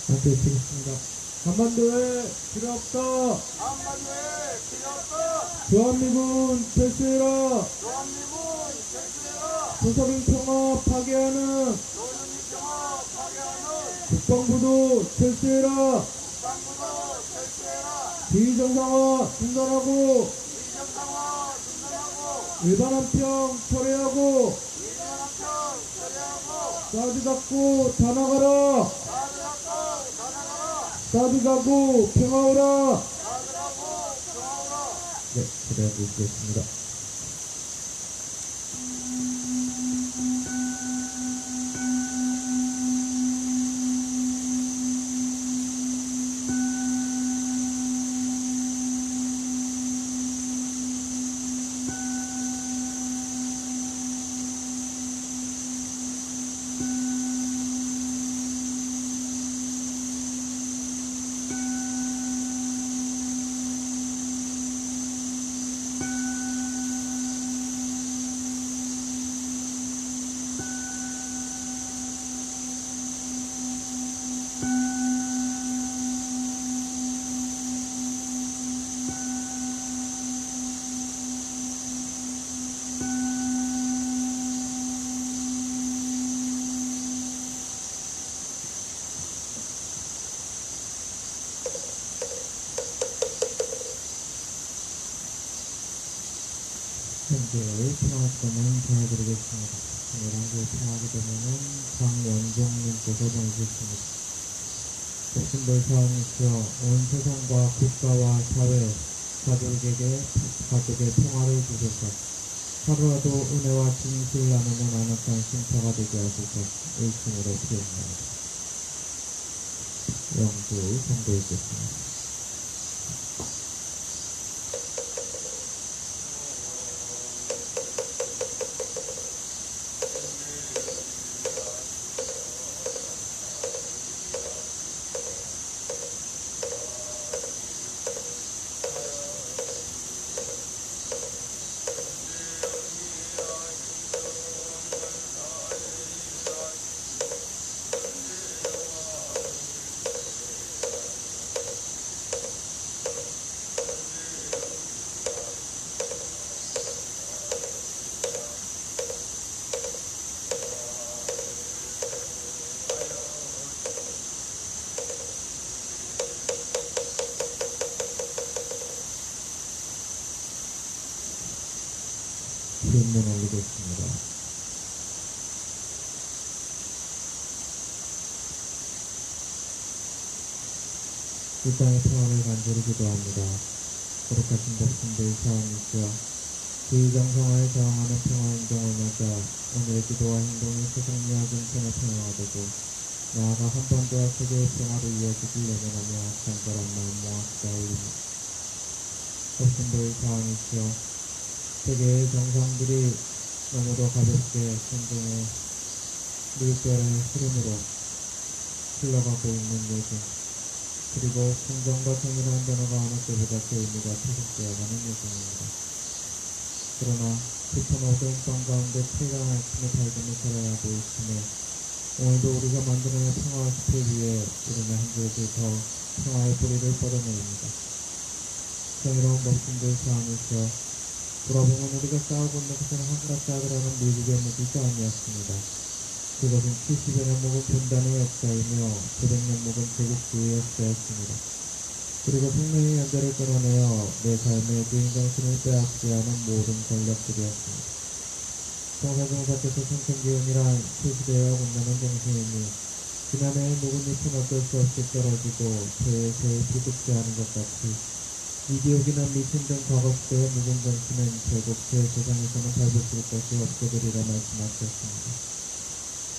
함께 치겠습니다. 한반도에 필요 없다. 한반도에 필요 없다. 주한미군 철수해라. 주한미군 철수해라. 조선인 평화 파괴하는 조선인 평화 파괴하는 국방부도 철수해라. 국방부도 철수해라. 비정상화 중단하고 비정상화 중단하고 일반한평 철회하고 일반합평 처리하고 사드 갖고 다 나가라. 사드하고 전화하라. 사드 가고 평화오라. 사드하고 평화하라. 네, 기대하고 있겠습니다. 현재 평화권은 전해드리겠습니다. 11개 평화하게 되면은 장연종님께서 보내주셨습니다. 복신별 사항이시여 온 세상과 국가와 사회, 가족의 평화를 주소서. 하루라도 은혜와 진실 나누는 아늑한 심사가 되게 하소서. 일심으로 피옵나이다. 영주 선고있겠습니다. 질문 올리겠습니다. 이 땅의 평화를 간절히 기도합니다. 거룩하신 복신들 사원이시여 비정상화에 저항하는 평화행동을 맞아 오늘의 기도와 행동이 세상과 근천의 평화가 되고 나아가 한반도와 세계의 평화를 이어지길 예면하며 간절한 마음 모아서 올립니다. 복신들 사원이시여 세계의 정상들이 너무도 가볍게 성경의 물결의 흐름으로 흘러가고 있는 요즘, 그리고 공정과 정의라는 단어가 어느 때보다 그 의미가 퇴색되어가는 요즘입니다. 그러나 깊은 어두운 밤 가운데 최강한 아침의 밝음을 살아가고 있음에 오늘도 우리가 만들어낸 평화의 숲을 위해 우리는 한 줄기 더 평화의 뿌리를 뻗어내립니다. 정의로운 법신들 사항이시여, 돌아보면 우리가 싸우고 있는 것은 한낱 싸우라는 미국의 무기가 아니었습니다. 그것은 70여 년 묵은 분단의 역사이며 900년 묵은 제국주의의 역사였습니다. 그리고 생명의 연대를 끊어내어 내 삶의 주인정신을 빼앗게 하는 모든 권력들이었습니다. 성사종사께서 생천기운이란 소시대와 군나는 정신이니 지난해의 묵은 잎은 어쩔 수 없이 떨어지고 새의 비급지 하는 것 같이 이기옥이나 미신 등 과거 시대의 묵은 정신은 결국 제 세상에서는 밟으실 것이 없게 되리라 말씀하셨습니다.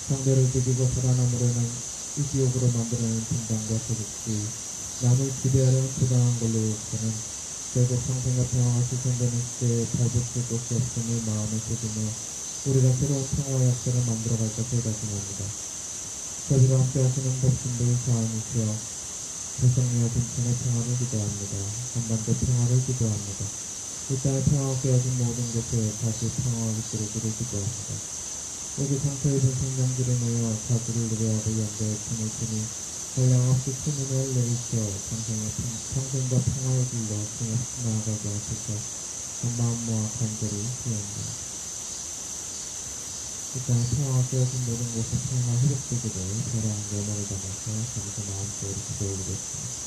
상대를 죽이고 살아남으려는 이기옥으로 만들어낸 분단과 제국주의, 남을 지배하려는 부당한 권력으로서는 결국 상생과 평화가 실현되는 시대에 밟으실 곳이 없음을 마음에 새기며 우리가 새로운 평화의 역사를 만들어갈 것을 다짐합니다. 저희와 함께 하시는 법신들 사항이시여, 대성리와 빈천의 평화를 기도합니다. 한반도 평화를 기도합니다. 이 땅의 평화가 깨어진 모든 곳에 다시 평화가 깃들어지를 기도합니다. 여기 상처 입은 생명들이 모여 자주를 노래하고 연대의 춤을 추니 한량없이 큰 은혜를 내리시어 평생과 평화의 길로 끊임없이 나아가게 하소서. 한마음 모아 간절히 기원합니다. 이 땅의 평화가 깨어진 모든 곳에 평화가 회복되기를 사랑하는 연말을 담아서 거기서 마음속으로 기도해드리겠습니다.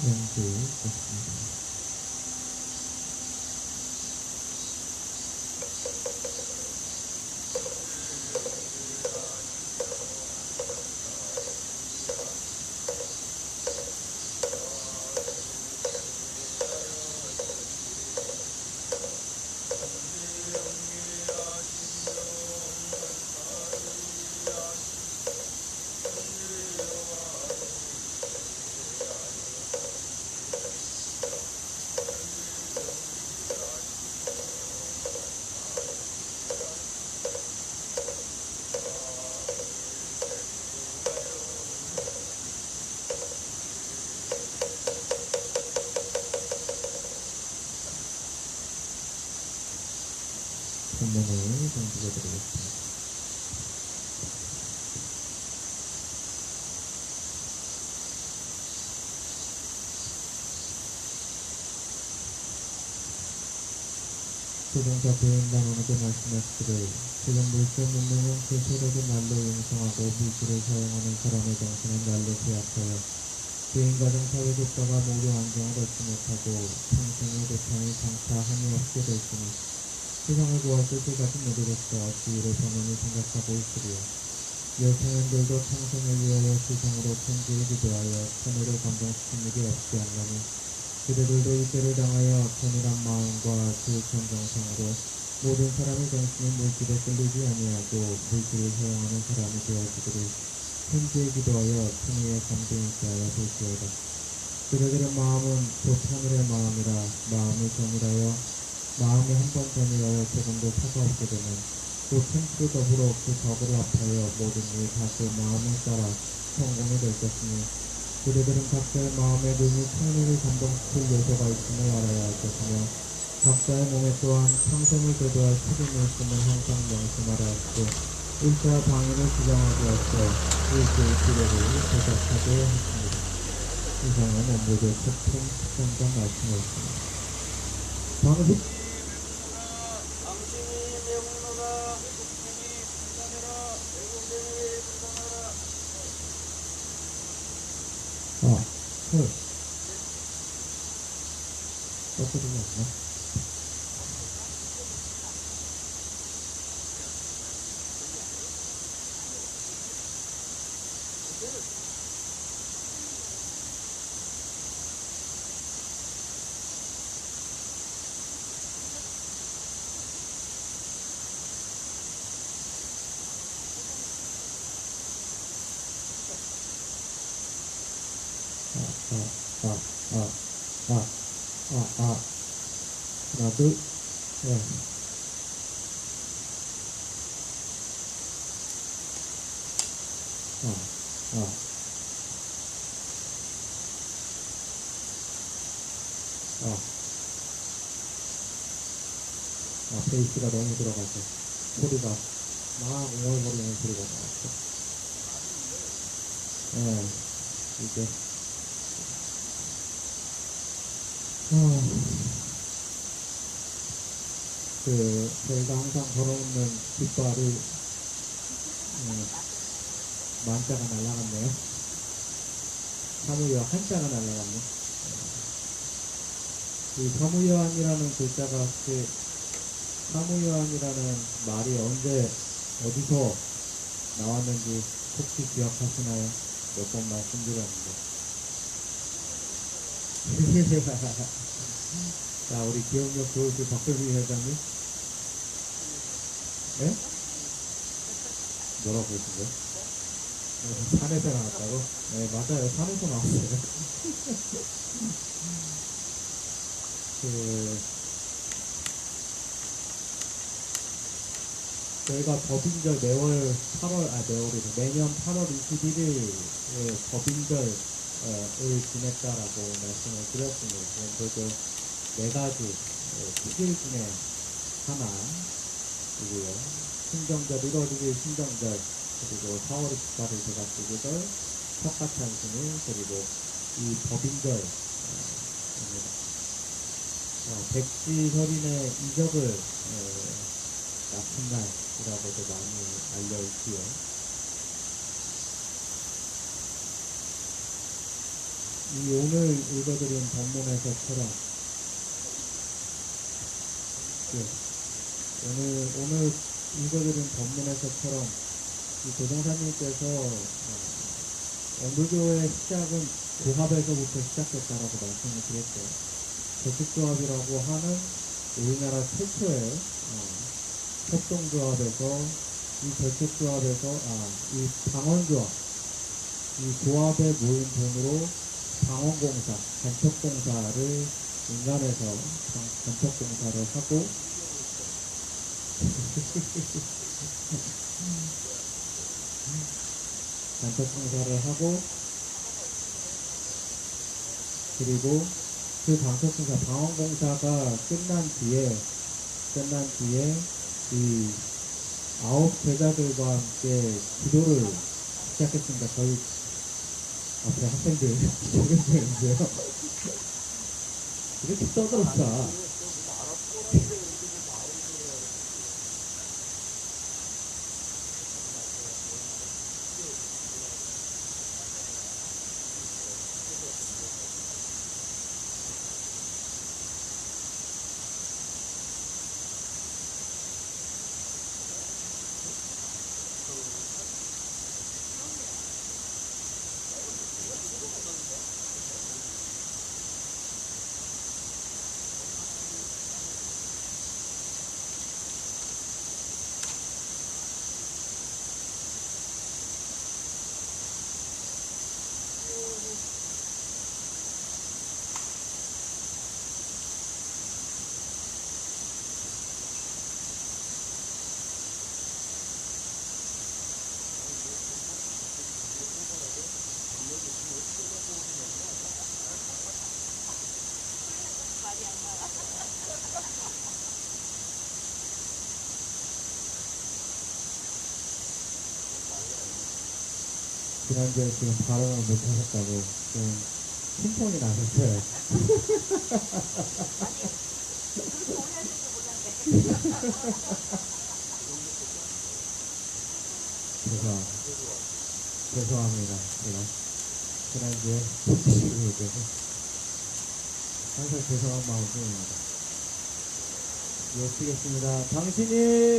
양주 있습니다. 본문을 공부해드리겠습니다. 조종사 부인단 어느게 말씀하시기를 지금 물질 문명은 그 세력이 날로 용성하고 물질을 사용하는 사람의 정신은 날로쇠약하여 개인 가정 사회 국가가 모두 안정을 얻지 못하고 평생의 고통이 장차 한이 없게 될지니 세상을 구하실 때 같은 모두로서 지위를 번원히 생각하고 있으리요. 여청년들도 평생을 위하여 세상으로 천지에 기도하여 천의를 감동시킨 일이 없지 않나니 그대들도 이때를 당하여 천이란 마음과 그 천정성으로 모든 사람의 정신이 물질에 끌리지 아니하고 물질을 사용하는 사람이 되어지기를 천지에 기도하여 천의에 감동있게 하여 볼지어다. 그대들의 마음은 곧 하늘의 마음이라 마음을 정일하여 마음이 한번 정일하여 조금도 차가 없게 되면 곧 생수로 더불어 그 덕을 합하여 모든 일이 다 그 마음을 따라 성공이 될 것이니 그대들은 각자의 마음에 능히 천리를 감동시킬 요소가 있음을 알아야 할 것이며 각자의 몸에 또한 평생을 대도할 책임이 있음을 항상 명심하라 하시고 일자 방위를 주장하게 하시어 일제의 기대를 제작하게 하십니다. 이상은 원고의 책통 10장과 말씀이었습니다. 방식 당신이 내공노가 외국인이 분산해라 외국인이 분산하라. 헐. 떠들이 없나? 하나, 둘, 네. 베이스가 너무 들어가서 소리가 막 웅얼거리는 소리가 나왔어. 네, 이게 저희가 항상 걸어오는 깃발이 만자가 날아갔네요. 사무여 한자가 날아갔네. 이 사무여한이라는 글자가 혹시 사무여한이라는 말이 언제 어디서 나왔는지 혹시 기억하시나요? 몇 번 말씀드렸는데. 자, 우리 기억력 좋으실 박철민 회장님. 예? 뭐라고 그러신 거예요? 산에서 나왔다고? 네, 맞아요. 산에서 나왔어요. 저희가 법인절 매년 8월 21일에 법인절을 지냈다라고 말씀을 드렸습니다. 그래서 네 가지 축일 중에 하나이고요. 신정절, 1월 1일 신정절, 그리고 4월 24일 대각주기절, 석가찬신일, 그리고 이 법인절입니다. 백지혈인의 이적을 낳친날이라고도 많이 알려있고요. 이 오늘 읽어드린 본문에서처럼 오늘 읽어드린 본문에서처럼 이 조정사님께서 원불교의 시작은 고합에서부터 시작됐다라고 말씀을 드렸죠. 저축조합이라고 하는 우리나라 최초의 협동조합에서 이 저축조합에서 이 방언조합, 이 조합에 모인 돈으로 방언공사, 간척공사를 인간에서 간척공사를 하고 간척공사를 하고 그리고 그 간척공사, 방언공사가 끝난 뒤에 이 9 제자들과 함께 기도를 시작했습니다. 저희 앞에 학생들 기도했어요. 이렇게 떠들었어. 지난주에 지금 발언을 못하셨다고 좀 심통이 나셨어요. 죄송합니다. 제가 지난주에 복지를 돼서 항상 죄송한 마음입니다. 외치겠습니다. 당신이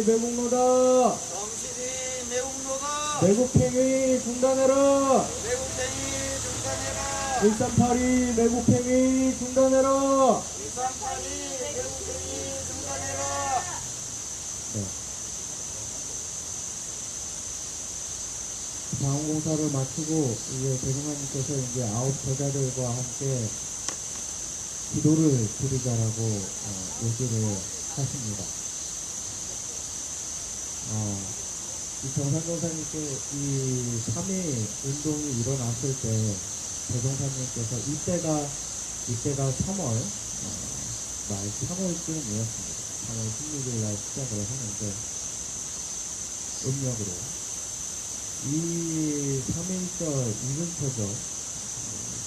매국노다. 당신이 매국노다. 매국행위 중단해라. 매국행위 중단해라. 1382 매국행위 중단해라. 1382 매국행위 중단해라. 네. 자원공사를 마치고 이제 대통령님께서 이제 9 제자들과 함께 기도를 드리자라고 얘기를 하십니다. 이 정산동사님께 이 3.1 운동이 일어났을 때 대동사님께서 이때가 3월 말 3월쯤이었습니다. 3월 16일 날 시작을 하는데 음력으로 이 3.1절 이근처죠.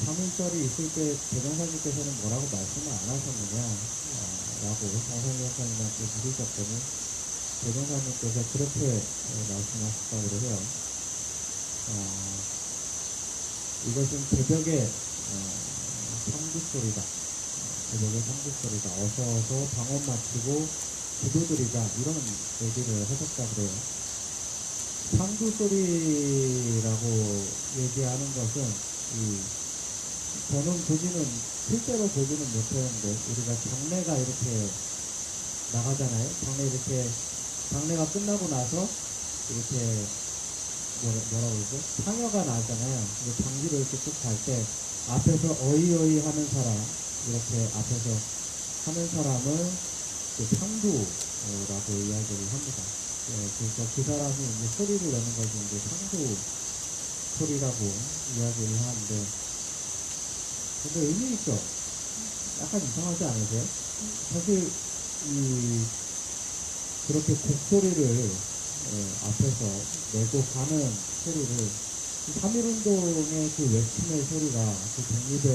3.1절이 있을 때 대동사님께서는 뭐라고 말씀을 안 하셨느냐 라고 정상교사님한테 물으셨더니 대동사님께서 그렇게 말씀하셨다고 해요. 이것은 개벽의 상주소리다. 개벽의 상주소리다. 어서 방언 마치고 기도드리자. 이런 얘기를 하셨다 그래요. 상주소리라고 얘기하는 것은 저는 실제로 보지는 못했는데 우리가 장례가 이렇게 나가잖아요. 장례가 끝나고 나서 이렇게 뭐라고 그러죠? 상여가 나잖아요. 장지로 이렇게 쭉 갈 때 앞에서 어이어이 하는 사람, 이렇게 앞에서 하는 사람을 상두라고 이야기를 합니다. 그래서 그 사람이 이제 소리를 내는 것이 이제 상두 소리라고 이야기를 하는데, 근데 의미 있죠? 약간 이상하지 않으세요? 사실 그렇게 곡소리를 앞에서 내고 가는 소리를 3.1운동의 그 외침의 소리가, 그 독립의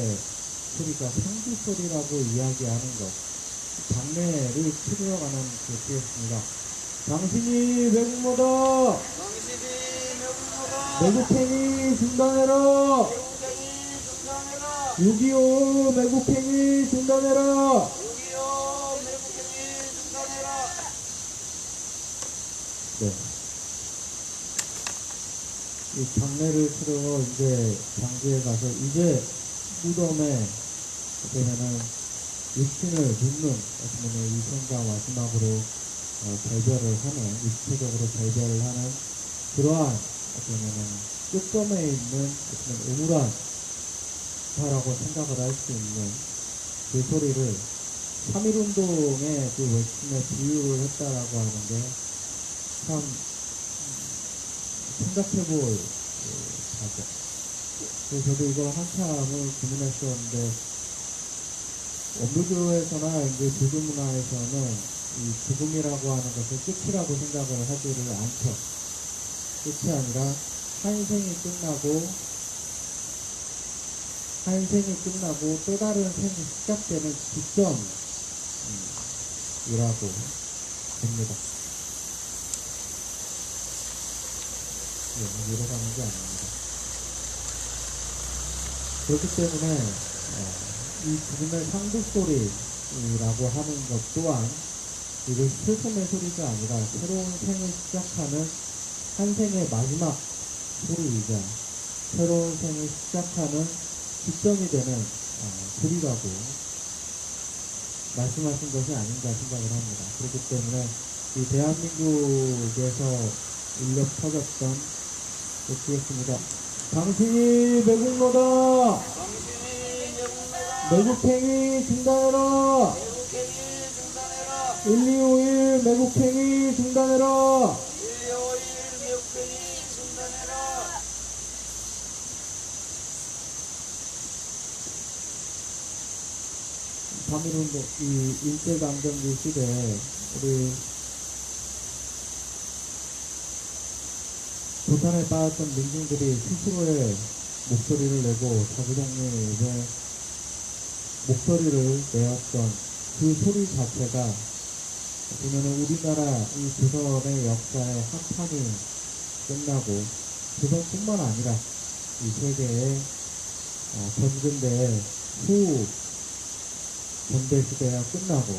소리가 상주 소리라고 이야기하는 것, 장례를 치르러 가는 것이었습니다. 당신이 매국노다. 당신이 매국노다. 매국행위 중단해라. 매국행위 중단해라. 6.25 매국행위 중단해라. 6.25 매국행위 중단해라. 네. 이 장례를 치르고 이제 장지에 가서 이제 무덤에 되면은 육신을 묻는 어쩌면 이생과 마지막으로 결별을 하는, 육체적으로 결별을 하는 그러한 어쩌면은 끝점에 있는 어쩌면 우물안타라고 생각을 할 수 있는 그 소리를 3.1운동의 그 외침에 비유를 했다라고 하는 게 참 생각해볼 자죠. 그래서 저도 이걸 한참을 고민했었는데, 원불교에서나 이제 불교 문화에서는 이 죽음이라고 하는 것을 끝이라고 생각을 하지를 않죠. 끝이 아니라 한 생이 끝나고 또 다른 생이 시작되는 지점이라고 봅니다. 위로 가는 게 아닙니다. 그렇기 때문에 이 죽음의 상두소리라고 하는 것 또한 이걸 슬픔의 소리가 아니라 새로운 생을 시작하는 한 생의 마지막 소리이자 새로운 생을 시작하는 기점이 되는 소리라고 말씀하신 것이 아닌가 생각을 합니다. 그렇기 때문에 이 대한민국에서 인력 터졌던 듣겠습니다. 당신이 매국노다. 당신이 매국노다. 매국행위 중단해라. 매국행위 중단해라. 1251 매국행위 중단해라. 1251 매국행위 중단해라. 3.1운동, 이 일제강점기 시대에 우리 부산에 빠졌던 민중들이 스스로의 목소리를 내고 자기 독립의 목소리를 내었던 그 소리 자체가 보면은 우리나라 이 조선의 역사의 한판이 끝나고 조선뿐만 아니라 이 세계의 전근대 후 전대 시대가 끝나고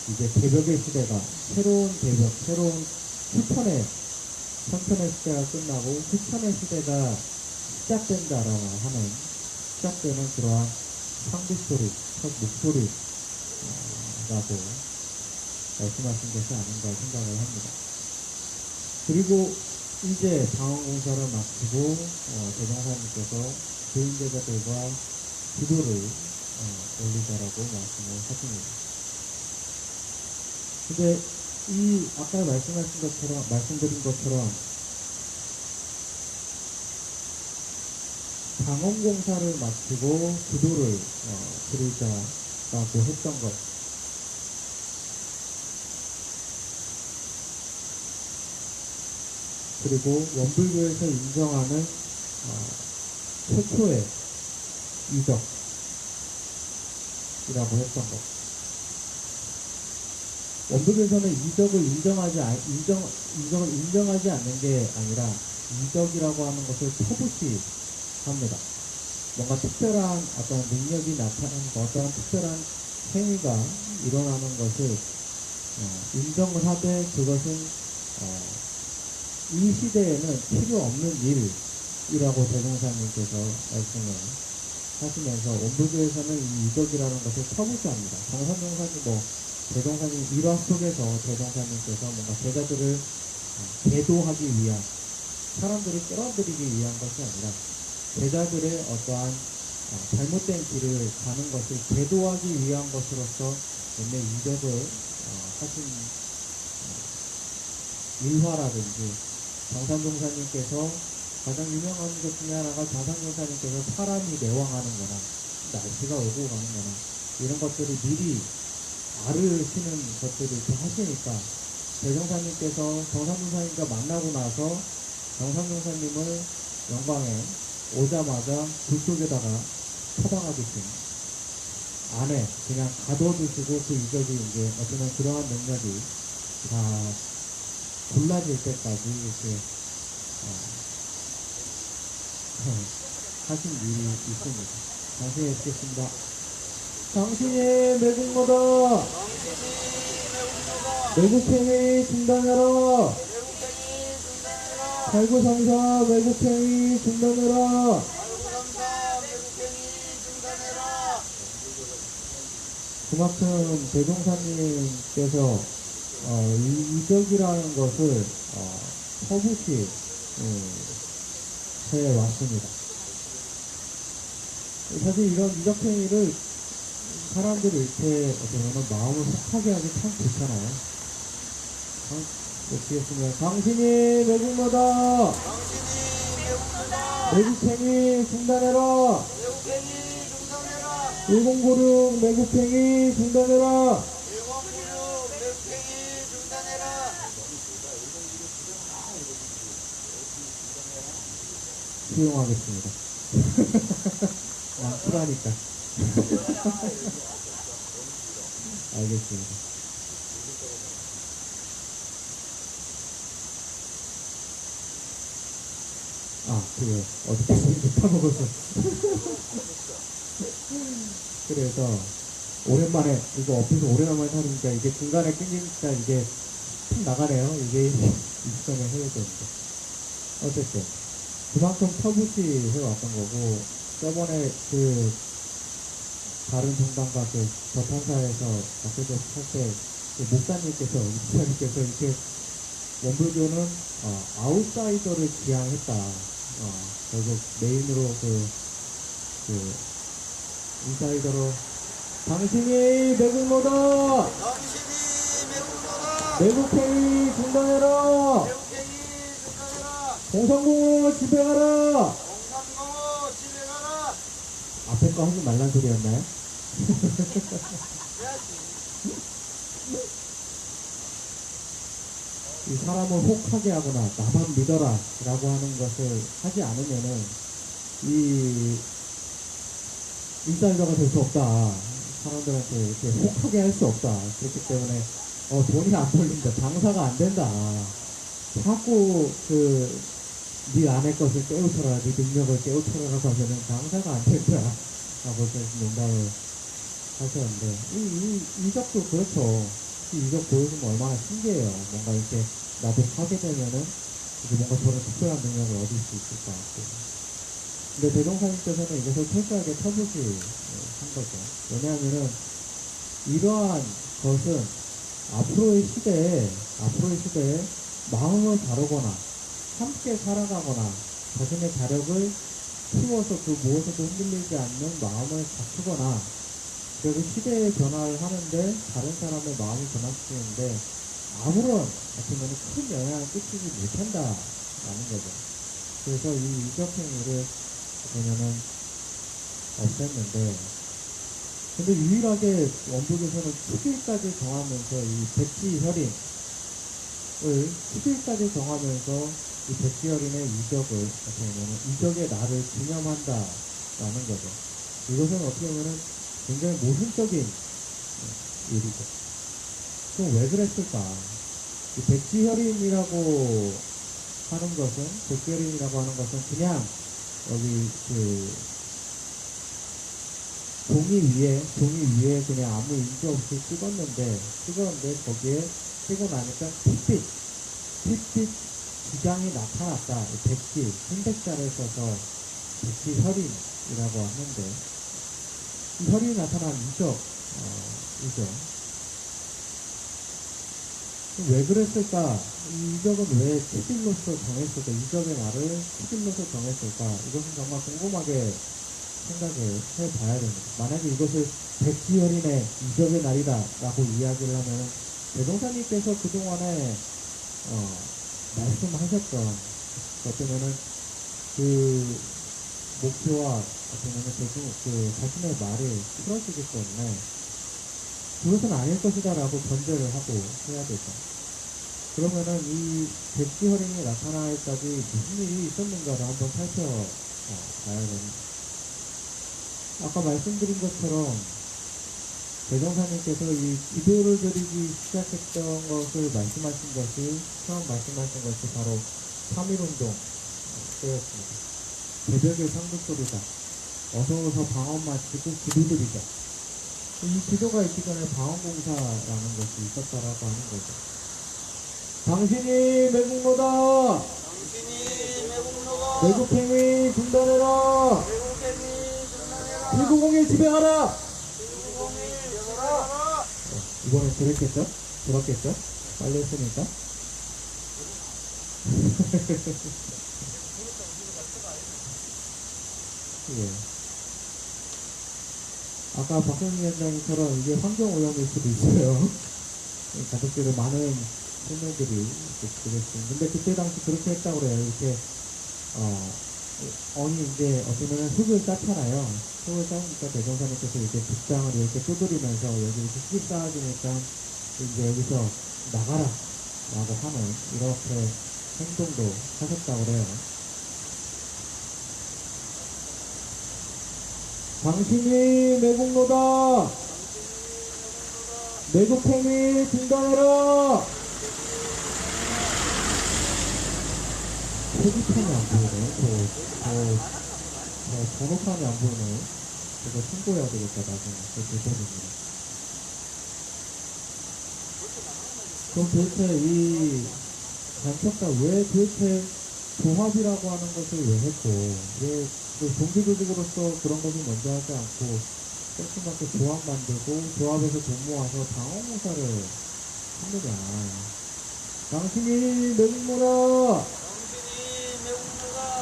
이제 개벽의 시대가 새로운 개벽, 새로운 천천의 시대가 끝나고 후천의 시대가 시작된다라고 하는 시작되는 그러한 상부소리, 첫 목소리라고 말씀하신 것이 아닌가 생각을 합니다. 그리고 이제 방언공사를 마치고 대종사님께서 교인제자들과 기도를 올리자라고 말씀을 하십니다. 근데 이 아까 말씀드린 것처럼 방언공사를 마치고 기도를 드리자라고 했던 것. 그리고 원불교에서 인정하는 최초의 이적이라고 했던 것. 원불교에서는 이적을 인정하지 않는 게 아니라 이적이라고 하는 것을 터부시 합니다. 뭔가 특별한 어떤 능력이 나타나는 것, 어떤 특별한 행위가 일어나는 것을 인정을 하되 그것은 이 시대에는 필요 없는 일이라고 대종사님께서 말씀을 하시면서 원불교에서는 이 이적이라는 것을 터부시합니다. 정선종사님 대종사님 일화 속에서 대종사님께서 뭔가 제자들을 계도하기 위한, 사람들을 끌어들이기 위한 것이 아니라 제자들의 어떠한 잘못된 길을 가는 것을 계도하기 위한 것으로서 몇몇 이적을 하신 일화라든지, 정산종사님께서 가장 유명한 것 중에 하나가 정산종사님께서 사람이 내왕하는 거나 날씨가 오고 가는 거나 이런 것들을 미리 알으시는 것들을 이렇게 하시니까 대종사님께서 정산종사님과 만나고 나서 정산종사님을 영광에 오자마자 굴 속에다가 처방하듯이 안에 그냥 가둬두시고 그 이적이 이제 어쩌면 그러한 능력이 다 골라질 때까지 이렇게 하신 일이 있습니다. 다시 읽겠습니다. 당신이 매국노다. 매국행위 중단해라. 발구상사 매국행위 중단해라. 그만큼 대종사님께서 이적이라는 것을 터부시 해왔습니다. 사실 이런 이적행위를 사람들이 이렇게 어쩌면 마음을 혹하게 하기 참 좋잖아요. 읽겠습니다. 당신이 매국노다. 매국행위 중단해라. 1096 매국행위 중단해라. 수용하겠습니다. 쿨하니까. 알겠습니다. 그래. 어떻게 못 파먹었어. 그래서, 오랜만에, 이거 어플에서 오랜만에 하니까 이게 중간에 끊기니까 이게 툭 나가네요. 이게 익선을 해야 되는데. 어쨌든, 그만큼 터부시 해왔던 거고, 저번에 다른 정당과 저탄사에서 박교도 할때 목사님께서 이렇게 원불교는 아웃사이더를 지향했다. 결국 메인으로 인사이더로 당신이 매국노다. 매국행위 중단해라. 공산공을 집에 가라. 앞에 거 하지 말란 소리였나요? 이 사람을 혹하게 하거나 나만 믿어라 라고 하는 것을 하지 않으면은 이 인사이더가 될 수 없다. 사람들한테 이렇게 혹하게 할 수 없다. 그렇기 때문에 돈이 안 벌린다. 장사가 안 된다. 자꾸 네 안의 것을 깨우쳐라, 네 능력을 깨우쳐라라고 하면은 강사가 안 된다 라고 농담을 하셨는데 이적도 그렇죠. 이 이적 보여주면 얼마나 신기해요. 뭔가 이렇게 나도 하게 되면은 이제 뭔가 저런 특별한 능력을 얻을 수 있을 것 같고. 근데 대종사님께서는 이것을 철저하게 터부시 한 거죠. 왜냐하면은 이러한 것은 앞으로의 시대에 마음을 다루거나 함께 살아가거나 자신의 자력을 키워서 그 무엇에도 흔들리지 않는 마음을 갖추거나 그리고 시대의 변화를 하는데 다른 사람의 마음을 변화시키는데 아무런 어떻게 보면 큰 영향을 끼치지 못한다라는 거죠. 그래서 이 이적행위를 보면은 없앴는데 근데 유일하게 원북에서는 10일까지 정하면서 이 백지혈인을 10일까지 정하면서 이 백지혈인의 이적을 어떻게 보면 이적의 날을 기념한다라는 거죠. 이것은 어떻게 보면은 굉장히 모순적인 일이죠. 그럼 왜 그랬을까? 이 백지혈인이라고 하는 것은 그냥 여기 종이 위에 그냥 아무 인지 없이 찍었는데 거기에 찍고 나니까 핏빛 기장이 나타났다. 백지, 흰백자를 써서 백지혈인이라고 하는데 이 혈이 나타난 이죠. 왜 그랬을까? 이 이적은 왜 10일로서 정했을까? 이적의 날을 10일로서 정했을까? 이것은 정말 궁금하게 생각을 해봐야 됩니다. 만약에 이것을 백지혈인의 이적의 날이다라고 이야기를 하면 대동사님께서 그동안에 말씀하셨던 어쩌면은 그 목표와 어쩌면은 그 자신의 말이 틀어지기 때문에 그것은 아닐 것이다라고 전제를 하고 해야 되죠. 그러면은 이 백지혈인이 나타날 때까지 무슨 일이 있었는가를 한번 살펴봐야 됩니다. 아까 말씀드린 것처럼 대종사님께서 이 기도를 드리기 시작했던 것을 처음 말씀하신 것이 바로 3.1운동 때였습니다. 새벽에 상급소리다. 어서오서 방언 마치고 기도드리자. 이 기도가 있기 전에 방언공사라는 것이 있었다라고 하는 거죠. 당신이 매국노다. 매국행위 중단해라. 불구공일 지배하라. 이번엔 들었겠죠? 빨리 했으니까. 예. 아까 박성민 위원장님처럼 이게 환경오염일 수도 있어요. 가족들을 많은 손님들이 그랬어요. 근데 그때 당시 그렇게 했다고 그래요. 이렇게, 이제 어쩌면 흙을 쌓잖아요. 흙을 쌓으니까 대종사님께서 이렇게 빗장을 이렇게 두드리면서 여기 흙이 쌓아지니까 이제 여기서 나가라 라고 하는 이렇게 행동도 하셨다고 그래요. 당신이 매국노다. 매국행위 중단해라. 표지판이 안 보이네. 번호판이 안 보이네. 제가 신고해야 되겠다, 나중에. 죄송합니다. 그럼 도대체 이 간첩가 왜 도대체 조합이라고 하는 것을 왜 했고, 왜 종교조직으로서 그런 것을 먼저 하지 않고, 조금밖에 조합 만들고, 조합에서 돈 모아서 방어무사를 하느냐. 당신이 매국노라.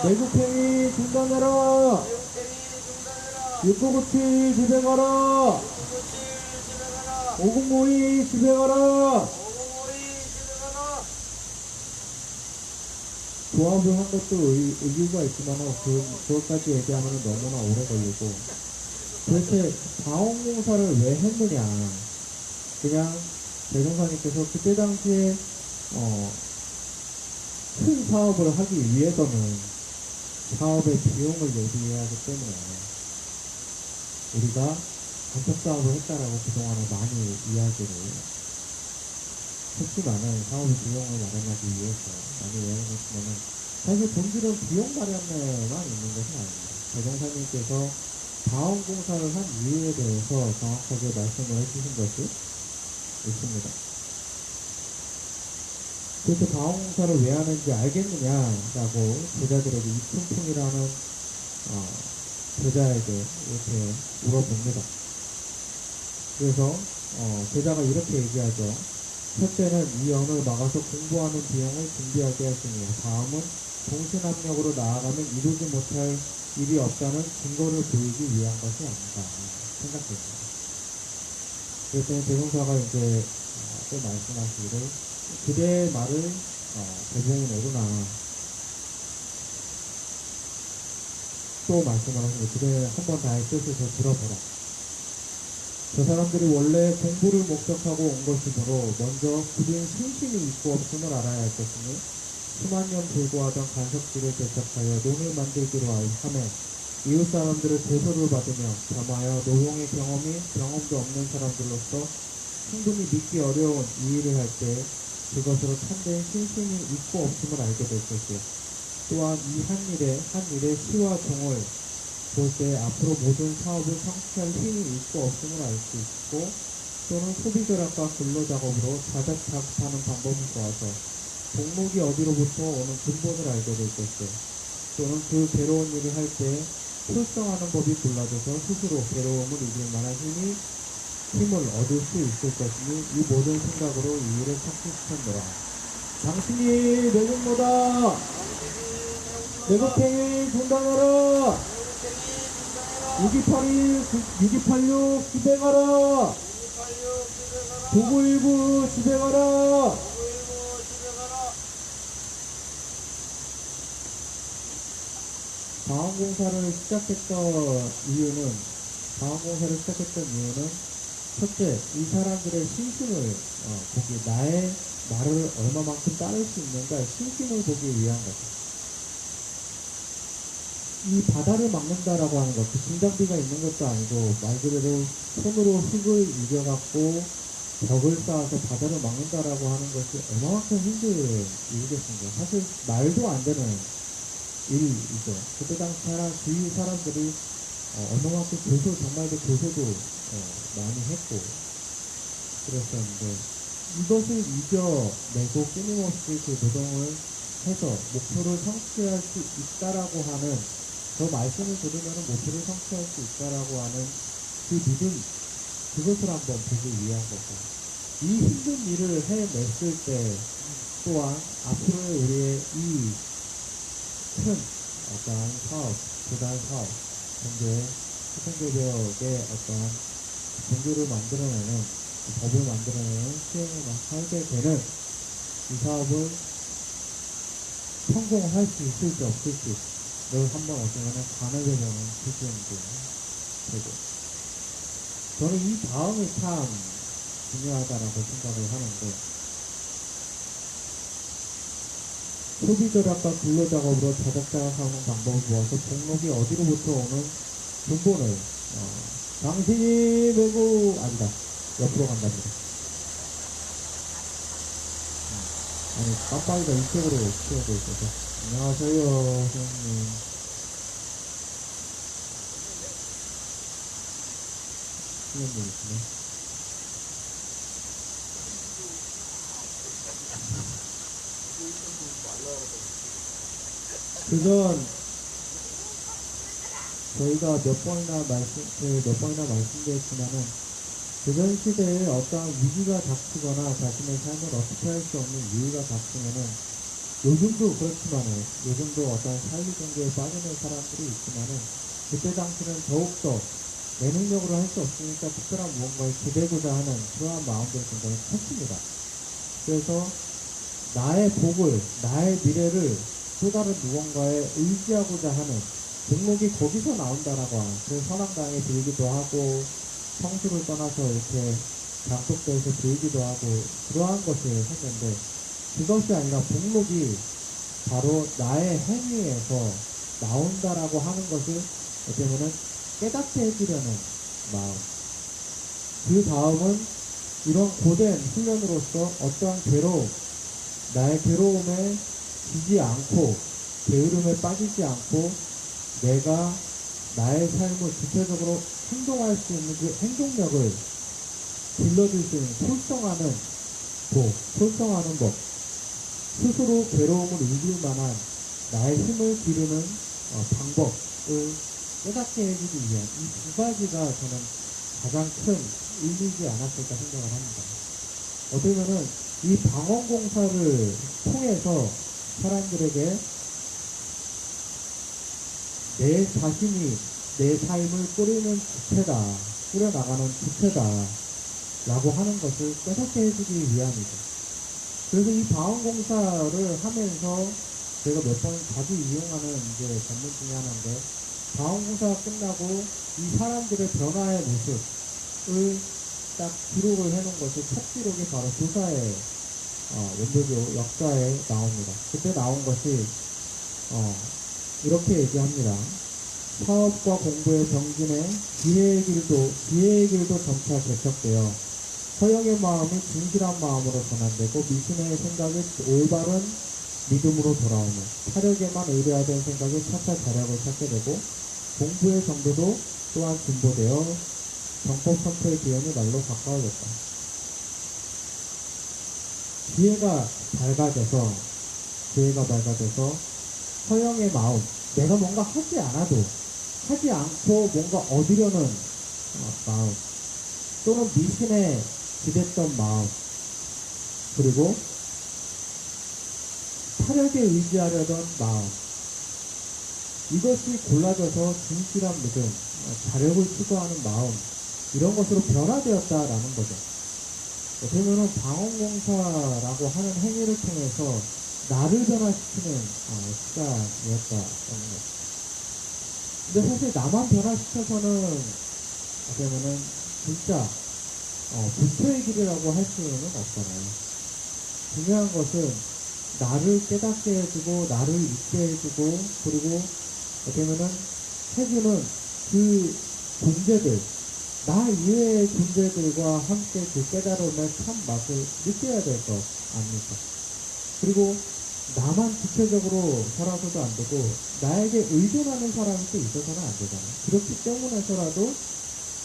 매국행위 중단해라. 육구구치 집행하라. 오공모의 집행하라. 조합을 한 것도 의유가 있지만 그것까지 얘기하면 너무나 오래 걸리고 도대체 방어공사를 왜 했느냐. 그냥 대종사님께서 그때 당시에 큰 사업을 하기 위해서는 사업의 비용을 예비해야 하기 때문에 우리가 간첩사업을 했다라고 그동안에 많이 이야기를 했지만은 사업의 비용을 마련하기 위해서 많이 이야기했지만은 사실 본질은 비용 마련에만 있는 것은 아닙니다. 대종사님께서 자원공사를 한 이유에 대해서 정확하게 말씀을 해주신 것이 있습니다. 그래서 자원공사를 왜 하는지 알겠느냐라고 제자들에게 이춘풍이라는 제자에게 이렇게 물어봅니다. 그래서 제자가 이렇게 얘기하죠. 첫째는 이 연을 막아서 공부하는 비용을 준비하게 하시며, 다음은 동시남력으로 나아가면 이루지 못할 일이 없다는 증거를 보이기 위한 것이 아닌가 생각됩니다. 그랬더니 대종사가 이제 또 말씀하시기를, 그대의 말을 대부분 오르나, 또 말씀을 하시고, 그대 한번 나의 뜻을 더 들어보라. 저 사람들이 원래 공부를 목적하고 온 것이므로 먼저 그들은 신심이 있고 없음을 알아야 할 것이니, 수만 년 불구하던 간섭지를 대척하여 논을 만들기로 하며, 이웃 사람들의 제소를 받으며 겸하여 노용의 경험도 없는 사람들로서 충분히 믿기 어려운 이 일을 할 때 그것으로 참된 신심이 있고 없음을 알게 될 것이요. 또한 이 한 일의 시와 종을 볼 때 앞으로 모든 사업을 성취할 힘이 있고 없음을 알 수 있고, 또는 소비결합과 근로작업으로 자작자급하는 방법을 보아서 종목이 어디로부터 오는 근본을 알게 될 것이요. 또는 그 괴로운 일을 할 때 출성하는 법이 골라져서 스스로 괴로움을 이길 만한 힘을 얻을 수 있을 것이니, 이 모든 생각으로 이 일을 성취시켰노라. 당신이 내국노다. 내국행위 중단하라. 6286 지배가라. 9919 지배가라. 자원공사를 시작했던 이유는, 첫째, 이 사람들의 신심을 보기, 나의 말을 얼마만큼 따를 수 있는가, 신심을 보기 위한 것입니다. 이 바다를 막는다라고 하는 것, 그 진장비가 있는 것도 아니고, 말 그대로 손으로 흙을 이겨갖고 벽을 쌓아서 바다를 막는다라고 하는 것이 얼마만큼 힘든 일이겠습니까? 사실 말도 안 되는 일이죠. 그때 당시 주위 사람들이 얼마만큼 교소도 많이 했고 그랬었는데, 이것을 이겨내고 끊임없이 그 노동을 해서 목표를 성취할 수 있다라고 하는, 저 말씀을 들으면 목표를 성취할 수 있다라고 하는 그 믿음, 그것을 한번 보기 위한 거죠. 이 힘든 일을 해냈을 때 또한 앞으로 우리의 이 큰 어떤 사업, 교단 사업, 수평교역의 어떤 종교를 만들어내는, 법을 만들어내는 시행을 하게 되는 이 사업을 성공할 수 있을지 없을지 를 한번 어쩌면 가늠해보는 수준도 되고, 저는 이 다음이 참 중요하다라고 생각을 하는데, 소비절약과 근로작업으로 자작자각하는 방법을 보아서 목록이 어디로부터 오는 근본을 당신이 메고 아니다, 옆으로 간답니다. 아니 깜빡이가 이쪽으로 튀어져 있어서. 안녕하세요 선생님. 선생님이시네. 그전 저희가 몇 번이나 말씀드렸지만은, 그전 시대에 어떠한 위기가 닥치거나 자신의 삶을 어떻게 할 수 없는 위기가 닥치면은, 요즘도 어떤 사회적 경계에 빠지는 사람들이 있지만은, 그때 당시는 더욱더 내 능력으로 할 수 없으니까 특별한 무언가를 기대고자 하는 그러한 마음들이 굉장히 컸습니다. 그래서 나의 복을, 나의 미래를 또 다른 무언가에 의지하고자 하는 목록이 거기서 나온다라고 하는, 그래서 선왕당에 들기도 하고 성수를 떠나서 이렇게 장독도에서 들기도 하고 그러한 것을 했는데, 그것이 아니라 목록이 바로 나의 행위에서 나온다라고 하는 것을 어떻게 보면 깨닫게 해주려는 마음. 그 다음은 이런 고된 훈련으로서 어떠한 나의 괴로움에 지지 않고 게으름에 빠지지 않고 내가 나의 삶을 구체적으로 행동할 수 있는 그 행동력을 길러줄 수 있는 솔성하는 법, 스스로 괴로움을 이길 만한 나의 힘을 기르는 방법을 깨닫게 해주기 위한 이 두 가지가 저는 가장 큰 의미이지 않았을까 생각을 합니다. 어떻게 보면은 이 방언공사를 통해서 사람들에게 내 자신이 내 삶을 꾸려나가는 주체다 라고 하는 것을 깨닫게 해주기 위함이죠. 그래서 이 방언공사를 하면서 제가 몇 번 자주 이용하는 이제 전문 중에 하나인데, 방언공사가 끝나고 이 사람들의 변화의 모습을 딱 기록을 해놓은 것이 첫 기록이 바로 조사의 원조교 역사에 나옵니다. 그때 나온 것이 이렇게 얘기합니다. 사업과 공부의 병진에 지혜의 길도 점차 개척되어 서영의 마음이 진실한 마음으로 전환되고 미신의 생각이 올바른 믿음으로 돌아오며 타력에만 의뢰하던 생각이 차차 자력을 찾게 되고 공부의 정도도 또한 진보되어 정법 선포의 기원이 날로 가까워졌다. 지혜가 밝아져서 서영의 마음, 내가 뭔가 하지 않고 뭔가 얻으려는 마음, 또는 미신에 기댔던 마음, 그리고 타력에 의지하려던 마음, 이것이 골라져서 진실한 믿음, 자력을 추구하는 마음, 이런 것으로 변화되었다라는 거죠. 어떻게 보면 방언공사라고 하는 행위를 통해서 나를 변화시키는 시간이었다라는 거죠. 근데 사실 나만 변화시켜서는 어떻게 보면 진짜 부처의 길이라고 할 수는 없잖아요. 중요한 것은 나를 깨닫게 해주고 나를 잊게 해주고, 그리고 어떻게 보면 해주는 그 존재들, 나 이외의 존재들과 함께 그 깨달음의 참 맛을 느껴야 될 것 아닙니까? 그리고 나만 구체적으로 살아서도 안 되고 나에게 의존하는 사람이 또 있어서는 안 되잖아요. 그렇기 때문에서라도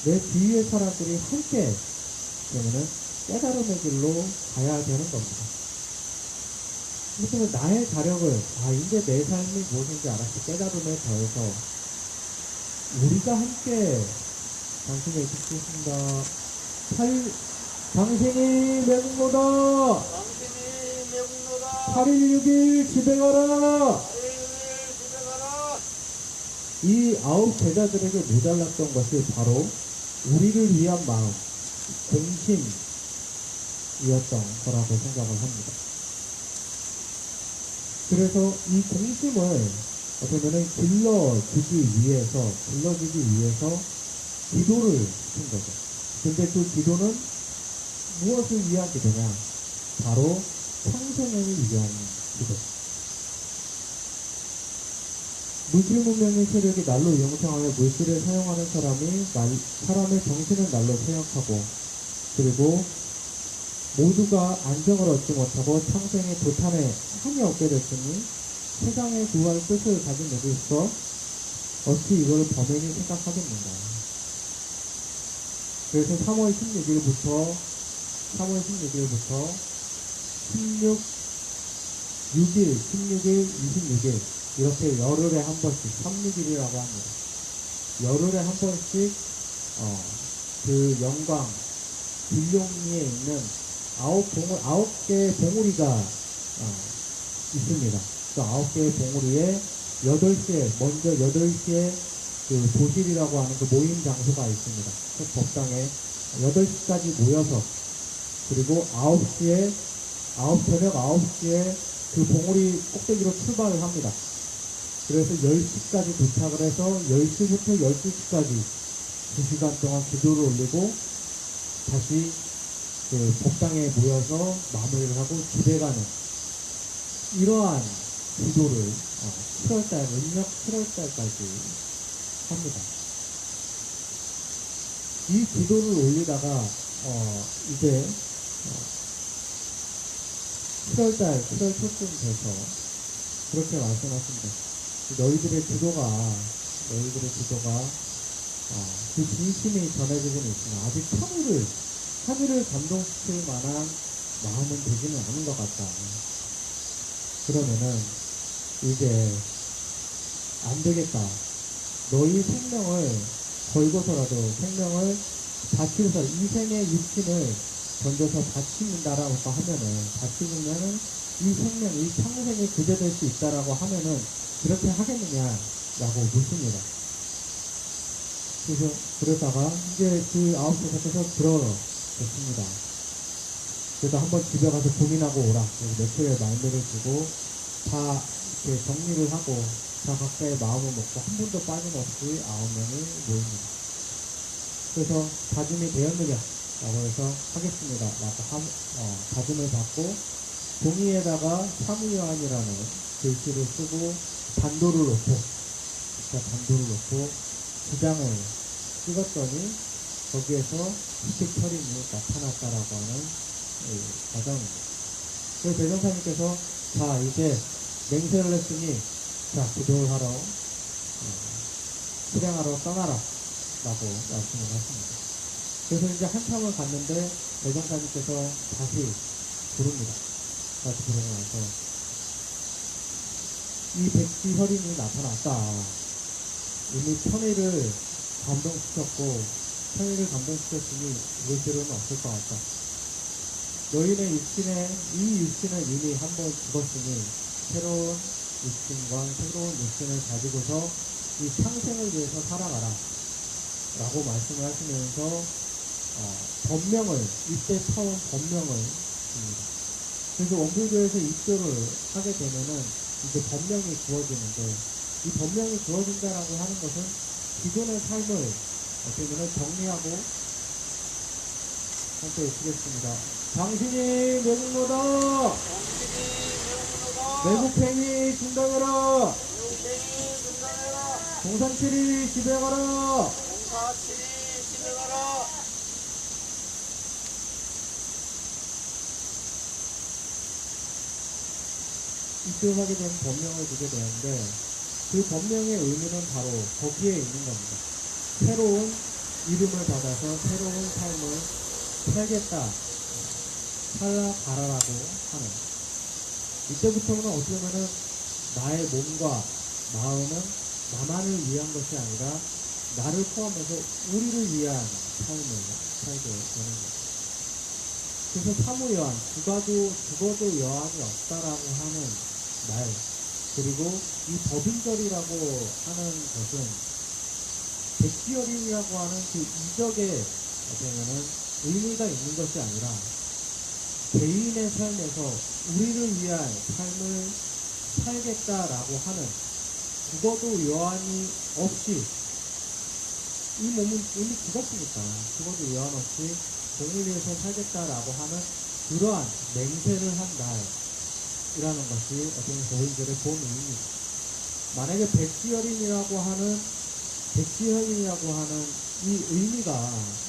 내 주위의 사람들이 함께 그러면은 깨달음의 길로 가야 되는 겁니다. 그래서 나의 자력을 이제 내 삶이 무엇인지 알았고 깨달음에 더해서 우리가 함께 당신의 exist습니다. 당신이 매국노다. 8일 6일 집에 가라. 이 9 제자들에게 모자랐던 것이 바로 우리를 위한 마음, 공심이었던 거라고 생각을 합니다. 그래서 이 공심을 어떻게 보면 길러주기 위해서 기도를 한 거죠. 근데 그 기도는 무엇을 위한 기도냐? 바로 평생을 위한 기도. 물질 문명의 세력이 날로 영상하여 물질을 사용하는 사람의 정신을 날로 퇴역하고, 그리고 모두가 안정을 얻지 못하고 평생의 도탄에 한이 없게 됐으니 세상에 구할 뜻을 가진 누구로서 어찌 이걸 범행이 생각하겠는가. 그래서 3월 16일부터 16일, 26일 이렇게 열흘에 한 번씩 36일이라고 합니다. 열흘에 한 번씩 그 영광 길룡리에 있는 9개의 봉우리가 있습니다. 그 9개의 봉우리에 8시에 그 도실이라고 하는 그 모임 장소가 있습니다. 그 법당에 8시까지 모여서, 그리고 저녁 9시에 그 봉우리 꼭대기로 출발을 합니다. 그래서 10시까지 도착을 해서 10시부터 12시까지 2시간 동안 기도를 올리고 다시 그 법당에 모여서 마무리를 하고 집에 가는 이러한 기도를 7월달, 음력 7월달까지 합니다. 이 기도를 올리다가 이제 7월 초쯤 돼서 그렇게 말씀하십니다. 너희들의 기도가 그 진심이 전해지고는 있으나 아직 하늘을 감동시킬 만한 마음은 되지는 않은 것 같다. 그러면은 이제 안 되겠다. 너희 생명을 걸고서라도 생명을 바치면서 이 생의 육신을 던져서 바친다라고 하면은 바치면은 이 생명, 이 평생이 구제될 수 있다라고 하면은 그렇게 하겠느냐라고 묻습니다. 그래서 그러다가 이제 그 9시 들어졌습니다. 그래서 한번 집에 가서 고민하고 오라. 몇 초의 말미를 주고 다 이렇게 정리를 하고 다 각자의 마음을 먹고 한 분도 빠짐없이 9명이 모입니다. 그래서 다짐이 되었느냐? 라고 해서 하겠습니다. 라고 다짐을 받고 종이에다가 사무요한이라는 글씨를 쓰고 단도를 놓고 두 장을 찍었더니 거기에서 스틱혈인이 나타났다라고 하는 과정입니다. 그래서 대종사님께서 자 이제 맹세를 했으니 자 기도를 하러 실행하러 떠나라 라고 말씀을 하십니다. 그래서 이제 한참을 갔는데 대종사님께서 다시 부릅니다. 다시 부르고 나서 이 백지 혈인이 나타났다. 이미 천의를 감동시켰으니 이럴 필요는 없을 것 같다. 너희는 이 육신은 이미 한번 죽었으니 새로운 육신과 새로운 육신을 가지고서 이 상생을 위해서 살아가라 라고 말씀을 하시면서 이때 처음 법명을 줍니다. 그래서 원불교에서 입교를 하게 되면은 이제 법명이 주어지는데 이 법명이 주어진다라고 하는 것은 기존의 삶을 어떻게 보면 정리하고 함께 외치겠습니다. 당신이 매국노다. 매국행위 중단해라. 공산칠이 집에 가라. 입교하게 되면 법명을 주게 되는데 그 법명의 의미는 바로 거기에 있는 겁니다. 새로운 이름을 받아서 새로운 삶을 살겠다, 살아가라라고 하는. 이때부터는 어떻게 보면 나의 몸과 마음은 나만을 위한 것이 아니라 나를 포함해서 우리를 위한 삶을 살게 되는 거죠. 그래서 사무요한, 죽어도 여한이 없다라고 하는 말, 그리고 이 법인절이라고 하는 것은 백지열인이라고 하는 그 이적의 어쩌면은 의미가 있는 것이 아니라 개인의 삶에서 우리를 위한 삶을 살겠다라고 하는, 죽어도 여한이 없이, 이 몸은 이미 죽었으니까 죽어도 여한 없이 공을 위해서 살겠다라고 하는 그러한 맹세를 한 날이라는 것이 어떤 법인절의 본 의미입니다. 만약에 백지열인이라고 하는 이 의미가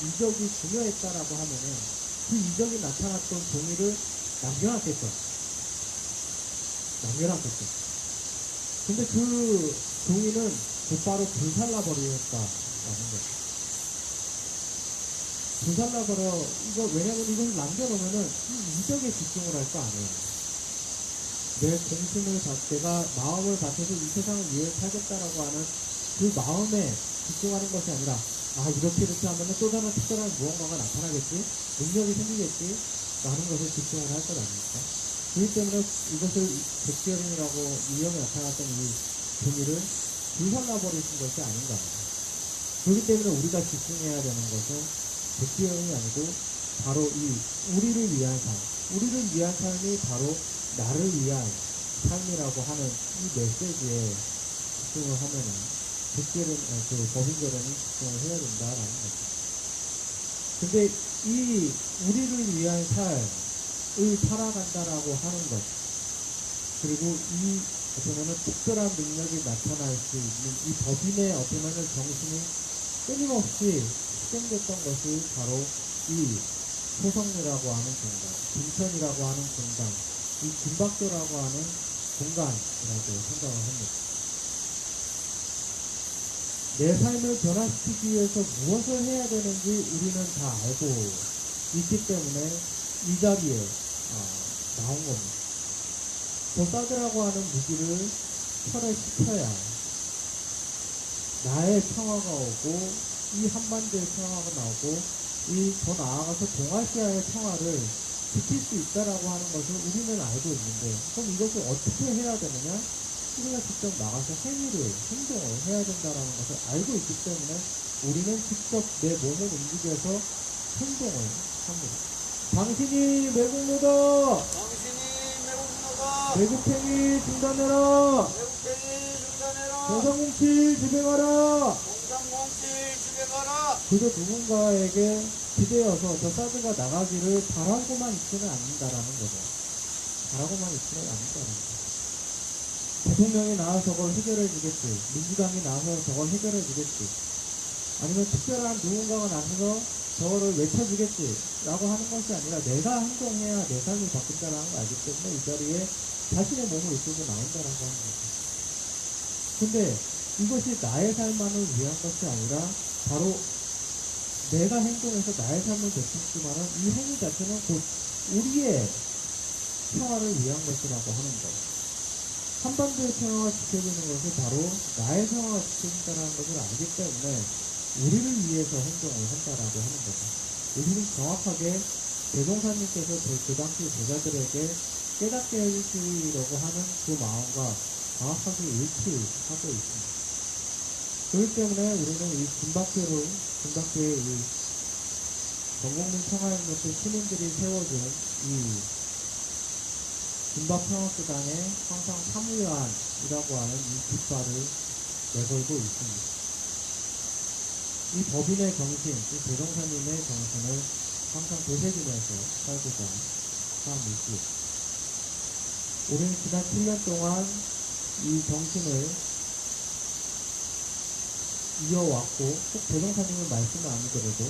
이적이 중요했다라고 하면은 그 이적이 나타났던 종이를 남겨놨겠죠. 근데 그 종이는 곧바로 불살라버리겠다라는 거죠. 불살라버려, 왜냐면 이걸 남겨놓으면은 이 이적에 집중을 할 거 아니에요. 내가 마음을 바쳐서 이 세상을 위해 살겠다라고 하는 그 마음에 집중하는 것이 아니라, 이렇게 하면은 또 다른 특별한 무언가가 나타나겠지? 능력이 생기겠지? 라는 것에 집중을 할 것 아닙니까? 그렇기 때문에 이것을 백지열인이라고 유형에 나타났던 이 종이를 불살라버리신 것이 아닌가. 그렇기 때문에 우리가 집중해야 되는 것은 백지열인이 아니고 바로 이 우리를 위한 삶이 바로 나를 위한 삶이라고 하는 이 메시지에 집중을 하면은 법인절에는 집중을 해야 된다라는 거죠. 근데 이 우리를 위한 삶을 살아간다라고 하는 것, 그리고 이 어쩌면은 특별한 능력이 나타날 수 있는 이 법인의 어쩌면은 정신이 끊임없이 실행됐던 것이 바로 이 소성리라고 하는 공간, 김천이라고 하는 공간, 이 김박조라고 하는 공간이라고 생각을 합니다. 내 삶을 변화시키기 위해서 무엇을 해야 되는지 우리는 다 알고 있기 때문에 이 자리에 나온 겁니다. 저 사드라고 하는 무기를 철회시켜야 나의 평화가 오고 이 한반도의 평화가 나오고 이 더 나아가서 동아시아의 평화를 지킬 수 있다라고 하는 것을 우리는 알고 있는데 그럼 이것을 어떻게 해야 되느냐? 우리가 직접 나가서 행동을 해야 된다라는 것을 알고 있기 때문에 우리는 직접 내 몸을 움직여서 행동을 합니다. 당신이 매국노다! 당신이 매국노다! 매국행위 중단해라! 매국행위 중단해라! 공산공칠 지배하라! 공산공칠 집행하라! 그저 누군가에게 기대어서 저 사드가 나가기를 바라고만 있지는 않는다라는 거죠. 바라고만 있지는 않는다라는 거죠. 대통령이 나와서 저걸 해결해 주겠지. 민주당이 나와서 저걸 해결해 주겠지. 아니면 특별한 누군가가 나서서 저거를 외쳐주겠지. 라고 하는 것이 아니라 내가 행동해야 내 삶이 바뀐다라는 걸 알기 때문에 이 자리에 자신의 몸을 이끌고 나온다라고 하는 거죠. 근데 이것이 나의 삶만을 위한 것이 아니라 바로 내가 행동해서 나의 삶을 되찾지만은 이 행위 자체는 곧 우리의 평화를 위한 것이라고 하는 거예요. 한반도의 평화가 지켜지는 것이 바로 나의 평화가 지켜진다는 것을 알기 때문에 우리를 위해서 행동을 한다라고 하는 거죠. 우리는 정확하게 대종사님께서 그 당시 제자들에게 깨닫게 해주시려고 하는 그 마음과 정확하게 일치하고 있습니다. 그렇기 때문에 우리는 이 김박교의 이 전국민 평화연구소 시민들이 세워준 이 김박평화수단에 항상 사무위안이라고 하는 이 깃발을 내걸고 있습니다. 이 법인의 정신, 이 대종사님의 정신을 항상 되새기면서 살고자 합니다. 우리는 지난 7년 동안 이 정신을 이어왔고 꼭 대종사님의 말씀은 아니더라도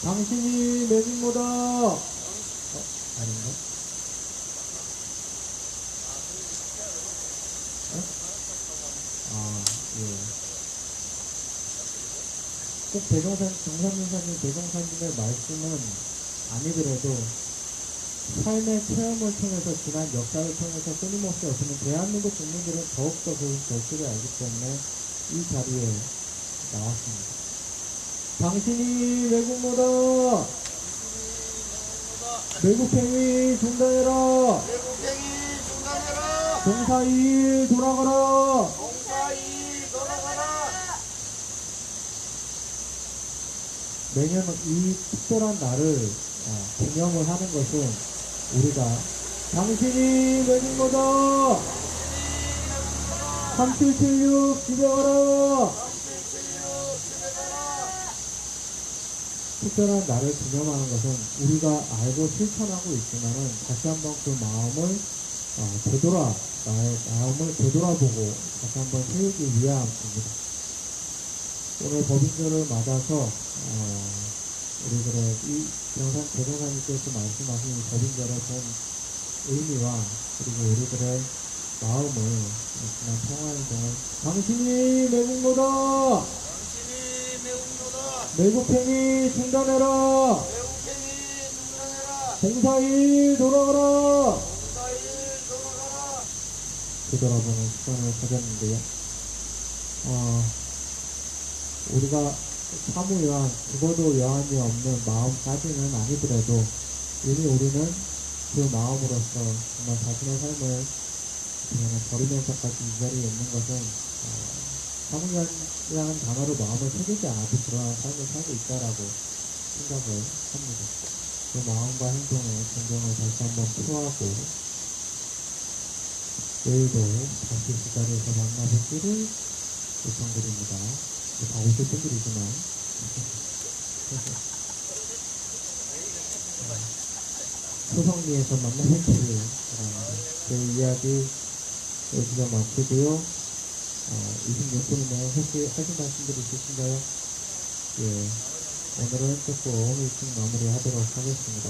당신이 매국노다 아닌가? 예. 꼭 정상민사님 대종사님의 말씀은 아니더라도 삶의 체험을 통해서 지난 역사를 통해서 끊임없이 어쩌면 대한민국 국민들은 더욱더 그 결실을 알기 때문에 이 자리에 나왔습니다. 당신이 매국노다! 매국행위 중단해라! 매국행위 중단해라! 동사일 돌아가라! 동사일 돌아가라! 매년 이 특별한 날을 기념을 하는 것은 우리가 당신이 매국노다! 3776 지배하라! 특별한 날을 기념하는 것은 우리가 알고 실천하고 있지만은 다시 한번 그 마음을 나의 마음을 되돌아보고 다시 한번 세우기 위함입니다. 오늘 법인절을 맞아서 우리들의 이 대종사님께서 말씀하신 이 법인절의 본 의미와 그리고 우리들의 마음을 지난 평화행동을 당신이 매국노다! 매국행위 중단해라! 매국행위 중단해라! 공사일 돌아가라! 공사일 돌아가라! 되돌아보는 시간을 가졌는데요. 우리가 사무위안, 죽어도 여한이 없는 마음까지는 아니더라도 이미 우리는 그 마음으로서 정말 자신의 삶을 그냥 버리면서까지 이 자리에 있는 것은 사무위안이라는 단어로 마음을 새기지 않아도 그러한 삶을 살고 있다라고 생각을 합니다. 그 마음과 행동에 존경을 다시 한번 표하고 내일도 다시 그 자리에서 만나뵙기를 요청드립니다. 다 오실 분들이지만 소성리에서 만나뵙기를 바랍니다. 제 이야기 여기서 마치고요. 26분이면 혹시 하신 말씀들이 있으신가요? 예. 오늘은 조금 일찍 마무리하도록 하겠습니다.